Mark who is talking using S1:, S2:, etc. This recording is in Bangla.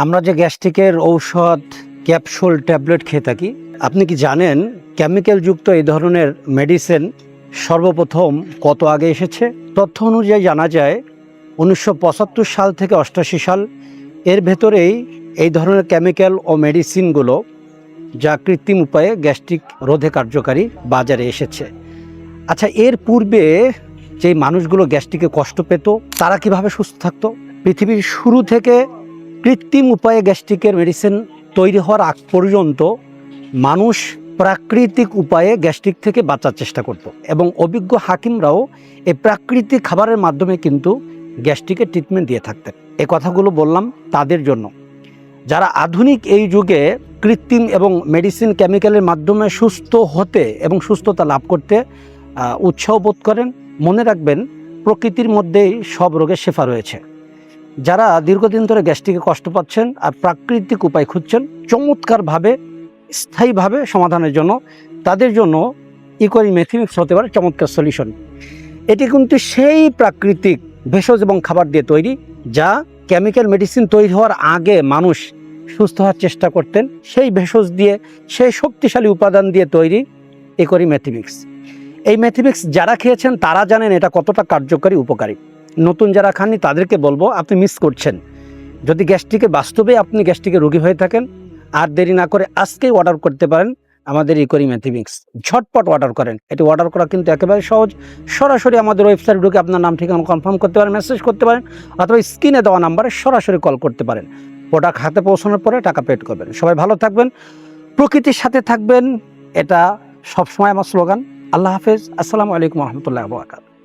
S1: আমরা যে গ্যাস্ট্রিকের ঔষধ ক্যাপসুল ট্যাবলেট খেয়ে থাকি, আপনি কি জানেন কেমিক্যাল যুক্ত এই ধরনের মেডিসিন সর্বপ্রথম কত আগে এসেছে? তথ্য অনুযায়ী জানা যায় 1975 সাল থেকে 88 সাল এর ভেতরেই এই ধরনের কেমিক্যাল ও মেডিসিনগুলো যা কৃত্রিম উপায়ে গ্যাস্ট্রিক রোধে কার্যকারী বাজারে এসেছে। আচ্ছা, এর পূর্বে যেই মানুষগুলো গ্যাস্ট্রিকে কষ্ট পেত তারা কিভাবে সুস্থ থাকতো? পৃথিবীর শুরু থেকে কৃত্রিম উপায়ে গ্যাস্ট্রিকের মেডিসিন তৈরি হওয়ার আগ পর্যন্ত মানুষ প্রাকৃতিক উপায়ে গ্যাস্ট্রিক থেকে বাঁচার চেষ্টা করত এবং অভিজ্ঞ হাকিমরাও এই প্রাকৃতিক খাবারের মাধ্যমে কিন্তু গ্যাস্ট্রিকের ট্রিটমেন্ট দিয়ে থাকতেন। এই কথাগুলো বললাম তাদের জন্য যারা আধুনিক এই যুগে কৃত্রিম এবং মেডিসিন কেমিক্যালের মাধ্যমে সুস্থ হতে এবং সুস্থতা লাভ করতে উৎসাহ বোধ করেন। মনে রাখবেন, প্রকৃতির মধ্যেই সব রোগের শেফা রয়েছে। যারা দীর্ঘদিন ধরে গ্যাস্ট্রিকে কষ্ট পাচ্ছেন আর প্রাকৃতিক উপায় খুঁজছেন চমৎকারভাবে স্থায়ীভাবে সমাধানের জন্য, তাদের জন্য ইকোরি মেথিমিক্স হতে পারে চমৎকার সলিউশন। এটি কিন্তু সেই প্রাকৃতিক ভেষজ এবং খাবার দিয়ে তৈরি যা কেমিক্যাল মেডিসিন তৈরি হওয়ার আগে মানুষ সুস্থ হওয়ার চেষ্টা করতেন। সেই ভেষজ দিয়ে, সেই শক্তিশালী উপাদান দিয়ে তৈরি ইকোরি মেথিমিক্স। এই মেথিমিক্স যারা খেয়েছেন তারা জানেন এটা কতটা কার্যকরী, উপকারী। নতুন যারা খাননি তাদেরকে বলবো, আপনি মিস করছেন। যদি গ্যাস্ট্রিকে বাস্তবে আপনি গ্যাস্ট্রিকের রোগী হয়ে থাকেন, আর দেরি না করে আজকেই অর্ডার করতে পারেন আমাদের ইকোরি মেথিমিক্স। ঝটপট অর্ডার করেন। এটি অর্ডার করা কিন্তু একেবারে সহজ। সরাসরি আমাদের ওয়েবসাইট ঢুকে আপনার নাম ঠিকানা কনফার্ম করতে পারেন, মেসেজ করতে পারেন, অথবা স্ক্রিনে দেওয়া নাম্বারে সরাসরি কল করতে পারেন। প্রোডাক্ট হাতে পৌঁছানোর পরে টাকা পেড করবেন। সবাই ভালো থাকবেন, প্রকৃতির সাথে থাকবেন, এটা সবসময় আমার স্লোগান। আল্লাহ হাফেজ। আসসালামু আলাইকুম রহমতুল্লাহ বরকাতুহু।